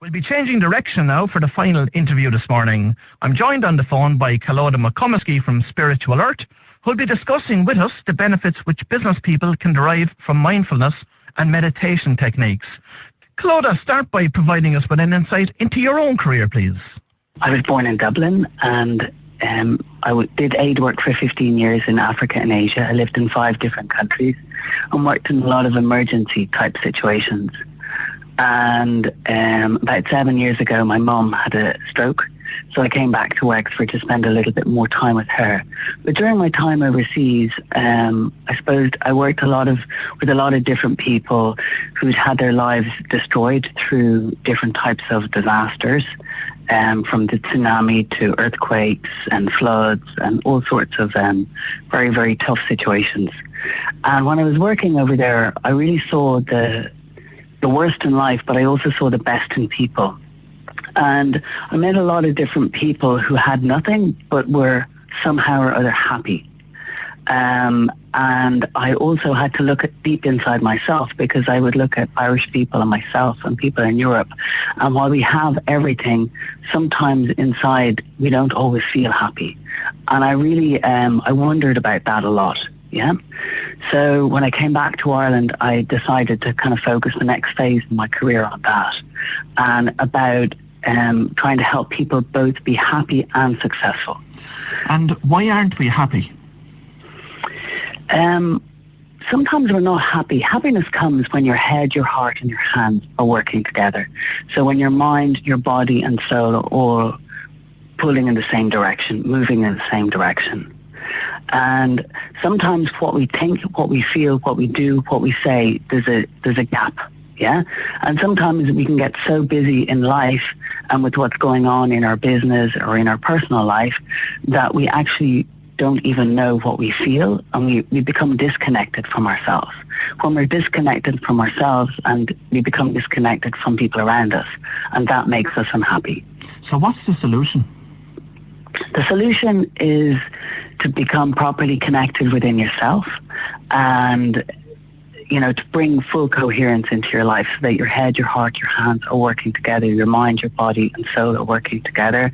We'll be changing direction now for the final interview this morning. I'm joined on the phone by Calodagh McCumiskey from Spiritual Earth, who'll be discussing with us the benefits which business people can derive from mindfulness and meditation techniques. Calodagh, start by providing us with an insight into your own career, please. I was born in Dublin and I did aid work for 15 years in Africa and Asia. I lived in 5 different countries and worked in a lot of emergency type situations. And about 7 years ago, my mum had a stroke, so I came back to Wexford to spend a little bit more time with her. But during my time overseas, I suppose I worked with a lot of different people who'd had their lives destroyed through different types of disasters, from the tsunami to earthquakes and floods and all sorts of very, very tough situations. And when I was working over there, I really saw the worst in life, but I also saw the best in people. And I met a lot of different people who had nothing but were somehow or other happy. And I also had to look at deep inside myself, because I would look at Irish people and myself and people in Europe. And while we have everything, sometimes inside we don't always feel happy. And I really, I wondered about that a lot. Yeah. So when I came back to Ireland, I decided to kind of focus the next phase of my career on that and about trying to help people both be happy and successful. And why aren't we happy? Sometimes we're not happy. Happiness comes when your head, your heart and your hands are working together. So when your mind, your body and soul are all pulling in the same direction, moving in the same direction. And sometimes what we think, what we feel, what we do, what we say, there's a gap, yeah? And sometimes we can get so busy in life and with what's going on in our business or in our personal life that we actually don't even know what we feel, and we become disconnected from ourselves. When we're disconnected from ourselves, and we become disconnected from people around us, and that makes us unhappy. So what's the solution? The solution is to become properly connected within yourself and, to bring full coherence into your life so that your head, your heart, your hands are working together, your mind, your body and soul are working together,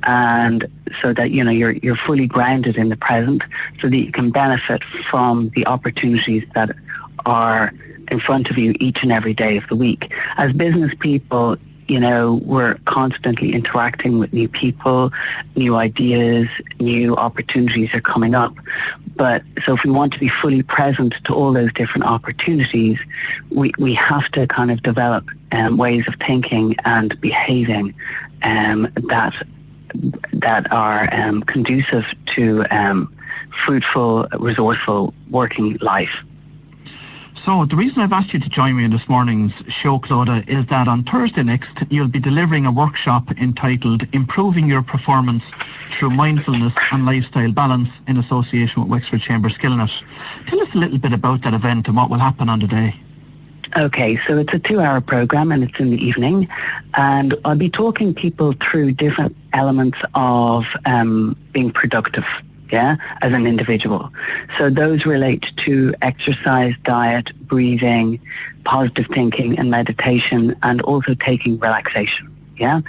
and so that, you're fully grounded in the present so that you can benefit from the opportunities that are in front of you each and every day of the week. As business people, we're constantly interacting with new people, new ideas, new opportunities are coming up. But so if we want to be fully present to all those different opportunities, we have to kind of develop ways of thinking and behaving that are conducive to fruitful, resourceful working life. So the reason I've asked you to join me in this morning's show, Calodagh, is that on Thursday next you'll be delivering a workshop entitled Improving Your Performance Through Mindfulness and Lifestyle Balance in association with Wexford Chamber of Commerce. Tell us a little bit about that event and what will happen on the day. Okay, so it's a 2-hour program and it's in the evening, and I'll be talking people through different elements of being productive. Yeah, as an individual. So those relate to exercise, diet, breathing, positive thinking and meditation, and also taking relaxation. Yeah.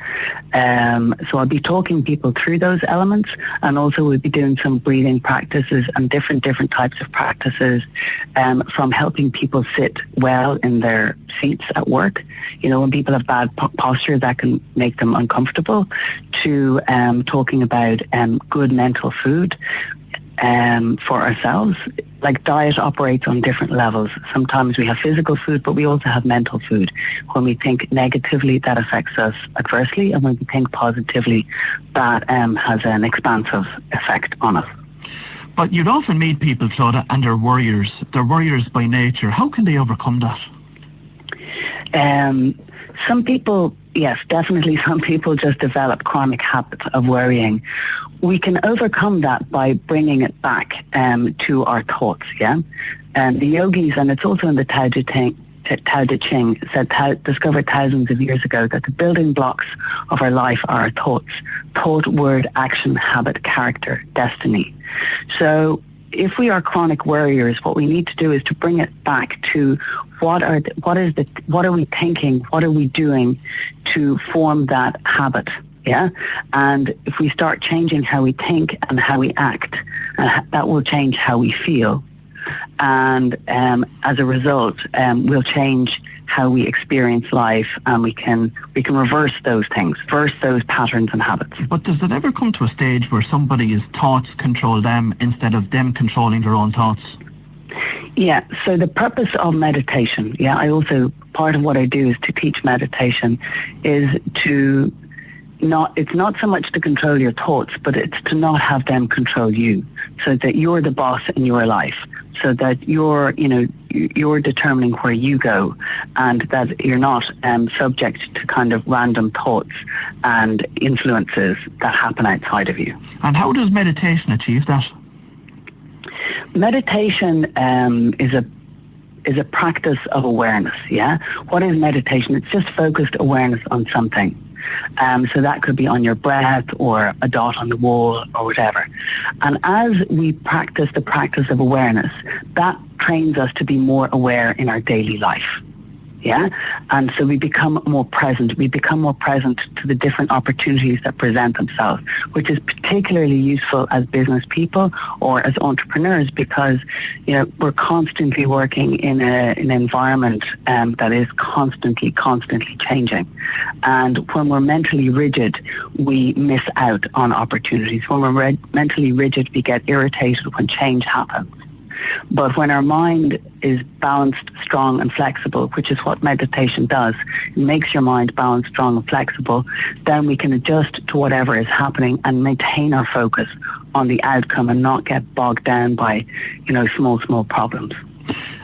So I'll be talking people through those elements, and also we'll be doing some breathing practices and different types of practices, from helping people sit well in their seats at work. When people have bad posture that can make them uncomfortable, to talking about good mental food for ourselves. Like diet operates on different levels. Sometimes we have physical food, but we also have mental food. When we think negatively, that affects us adversely, and when we think positively, that has an expansive effect on us. But you'd often meet people, Calodagh, and they're worriers. They're worriers by nature. How can they overcome that? Some people, yes, definitely some people just develop chronic habits of worrying. We can overcome that by bringing it back to our thoughts, yeah? The yogis, and it's also in the Tao Te Ching, discovered thousands of years ago that the building blocks of our life are our thoughts. Thought, word, action, habit, character, destiny. So if we are chronic worriers, what we need to do is to bring it back to what are we thinking, what are we doing to form that habit. Yeah, and if we start changing how we think and how we act, that will change how we feel, and as a result, we'll change how we experience life, and we can reverse those things, reverse those patterns and habits. But does it ever come to a stage where somebody's thoughts control them instead of them controlling their own thoughts? Yeah, so the purpose of meditation, part of what I do is to teach meditation, is to it's not so much to control your thoughts, but it's to not have them control you, so that you're the boss in your life, so that you're determining where you go, and that you're not subject to kind of random thoughts and influences that happen outside of you. And how does meditation achieve that? Meditation is a practice of awareness, yeah? What is meditation? It's just focused awareness on something. So that could be on your breath or a dot on the wall or whatever. And as we practice the practice of awareness, that trains us to be more aware in our daily life. Yeah, and so we become more present. We become more present to the different opportunities that present themselves, which is particularly useful as business people or as entrepreneurs, because we're constantly working in an environment that is constantly changing. And when we're mentally rigid, we miss out on opportunities. When we're mentally rigid, we get irritated when change happens. But when our mind is balanced, strong and flexible, which is what meditation does, it makes your mind balanced, strong and flexible, then we can adjust to whatever is happening and maintain our focus on the outcome and not get bogged down by, small problems.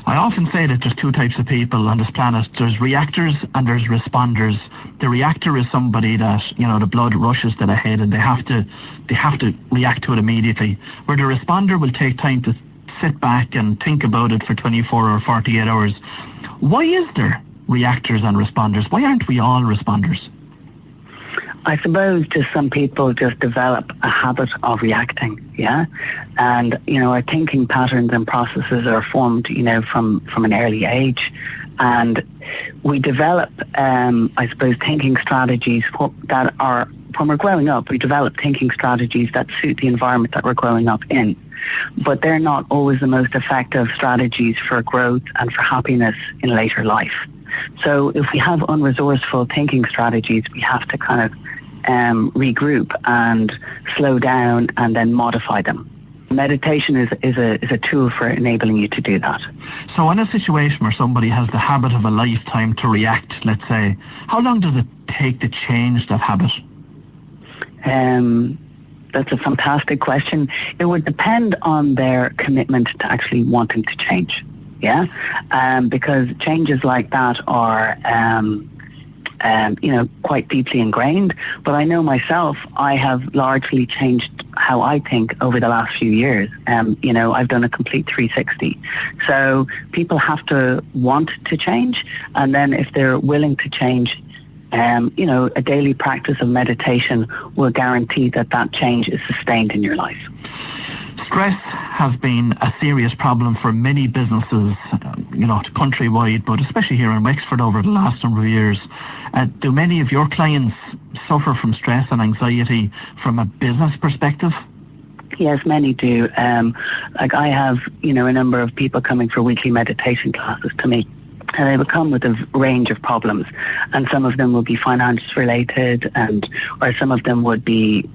I often say that there's two types of people on this planet. There's reactors and there's responders. The reactor is somebody that, the blood rushes to the head and they have to react to it immediately, where the responder will take time to sit back and think about it for 24 or 48 hours. Why is there reactors and responders? Why aren't we all responders? I suppose just some people just develop a habit of reacting, yeah? And, our thinking patterns and processes are formed, from an early age. And we develop, thinking strategies that are, when we're growing up, we develop thinking strategies that suit the environment that we're growing up in. But they're not always the most effective strategies for growth and for happiness in later life. So if we have unresourceful thinking strategies, we have to kind of regroup and slow down and then modify them. Meditation is a tool for enabling you to do that. So in a situation where somebody has the habit of a lifetime to react, let's say, how long does it take to change that habit? That's a fantastic question. It would depend on their commitment to actually wanting to change. Yeah, because changes like that are, quite deeply ingrained. But I know myself, I have largely changed how I think over the last few years. I've done a complete 360. So people have to want to change, and then if they're willing to change, a daily practice of meditation will guarantee that change is sustained in your life. Stress has been a serious problem for many businesses, countrywide, but especially here in Wexford over the last number of years. Do many of your clients suffer from stress and anxiety from a business perspective? Yes, many do. I have, a number of people coming for weekly meditation classes to me. And they will come with a range of problems, and some of them will be finance related, or some of them would be,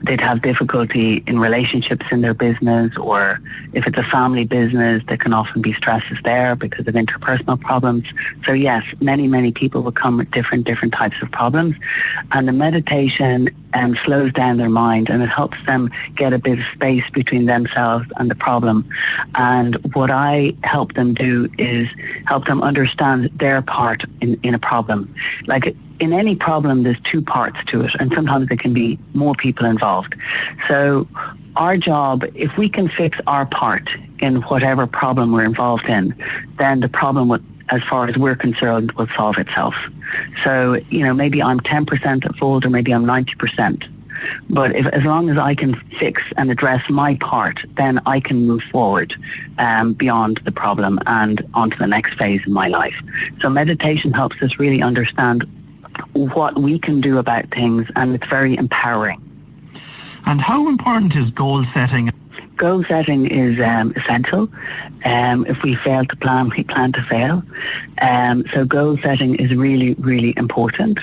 they'd have difficulty in relationships in their business, or if it's a family business, there can often be stresses there because of interpersonal problems. So yes, many people will come with different types of problems, and the meditation slows down their mind, and it helps them get a bit of space between themselves and the problem. And what I help them do is help them understand their part in a problem. Like in any problem, there's two parts to it, and sometimes there can be more people involved. So our job, if we can fix our part in whatever problem we're involved in, then the problem would, as far as we're concerned, will solve itself. So, maybe I'm 10% at fault, or maybe I'm 90%. But as long as I can fix and address my part, then I can move forward beyond the problem and onto the next phase in my life. So meditation helps us really understand what we can do about things, and it's very empowering. And how important is goal setting? Goal setting is essential. If we fail to plan, we plan to fail. So goal setting is really, really important.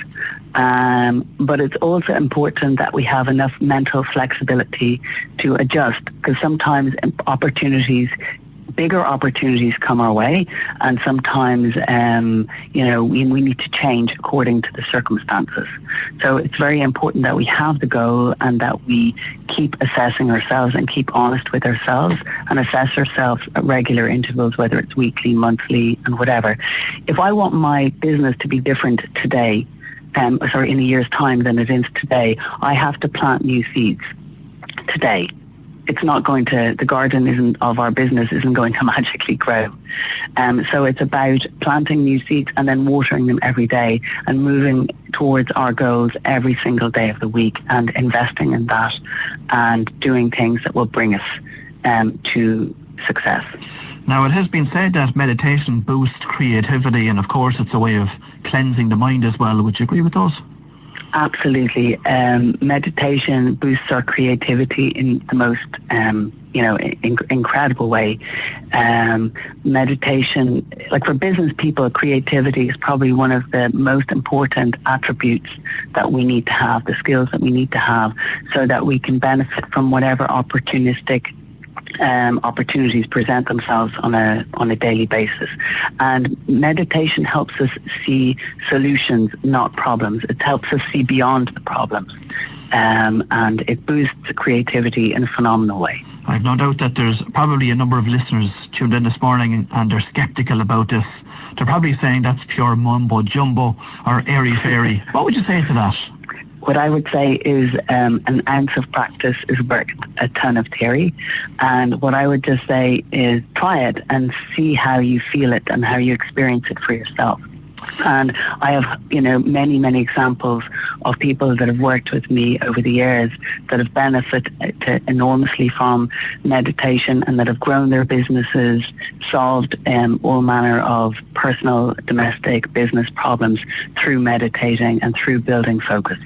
But it's also important that we have enough mental flexibility to adjust, because sometimes bigger opportunities come our way, and sometimes we need to change according to the circumstances. So it's very important that we have the goal and that we keep assessing ourselves and keep honest with ourselves and assess ourselves at regular intervals, whether it's weekly, monthly, and whatever. If I want my business to be different today, in a year's time than it is today, I have to plant new seeds today. It's not going to, the garden of our business isn't going to magically grow. So it's about planting new seeds and then watering them every day and moving towards our goals every single day of the week and investing in that and doing things that will bring us to success. Now, it has been said that meditation boosts creativity, and of course it's a way of cleansing the mind as well. Would you agree with those? Absolutely. Meditation boosts our creativity in the most, incredible way. Meditation, like for business people, creativity is probably one of the most important attributes that we need to have, the skills that we need to have, so that we can benefit from whatever opportunistic opportunities present themselves on a daily basis. And meditation helps us see solutions, not problems. It helps us see beyond the problems, and it boosts creativity in a phenomenal way. I've no doubt that there's probably a number of listeners tuned in this morning and they're sceptical about this. They're probably saying that's pure mumbo jumbo or airy-fairy. What would you say to that? What I would say is an ounce of practice is worth a ton of theory. And what I would just say is try it and see how you feel it and how you experience it for yourself. And I have, many, many examples of people that have worked with me over the years that have benefited enormously from meditation and that have grown their businesses, solved all manner of personal, domestic, business problems through meditating and through building focus.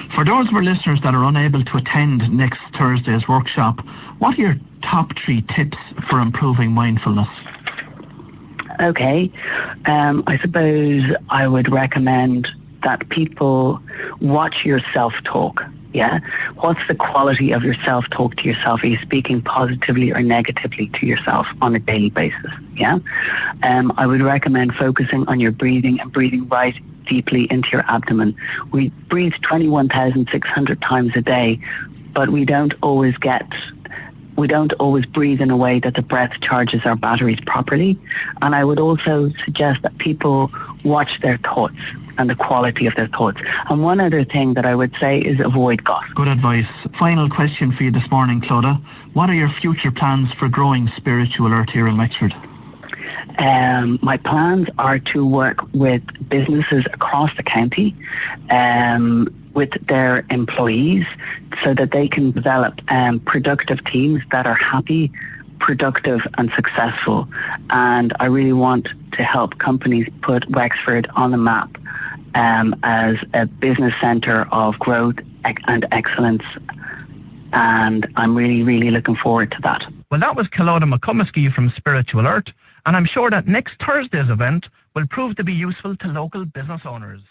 For those of our listeners that are unable to attend next Thursday's workshop, what are your top 3 tips for improving mindfulness? Okay. I suppose I would recommend that people watch your self-talk. Yeah? What's the quality of your self-talk to yourself? Are you speaking positively or negatively to yourself on a daily basis? Yeah? I would recommend focusing on your breathing and breathing right deeply into your abdomen. We breathe 21,600 times a day, but we don't always breathe in a way that the breath charges our batteries properly. And I would also suggest that people watch their thoughts and the quality of their thoughts. And one other thing that I would say is avoid gossip. Good advice. Final question for you this morning, Calodagh. What are your future plans for growing Spiritual Alert here in Wexford? My plans are to work with businesses across the county with their employees so that they can develop productive teams that are happy, productive and successful. And I really want to help companies put Wexford on the map as a business centre of growth and excellence. And I'm really, really looking forward to that. Well, that was Calodagh McCumiskey from Spiritual Alert, and I'm sure that next Thursday's event will prove to be useful to local business owners.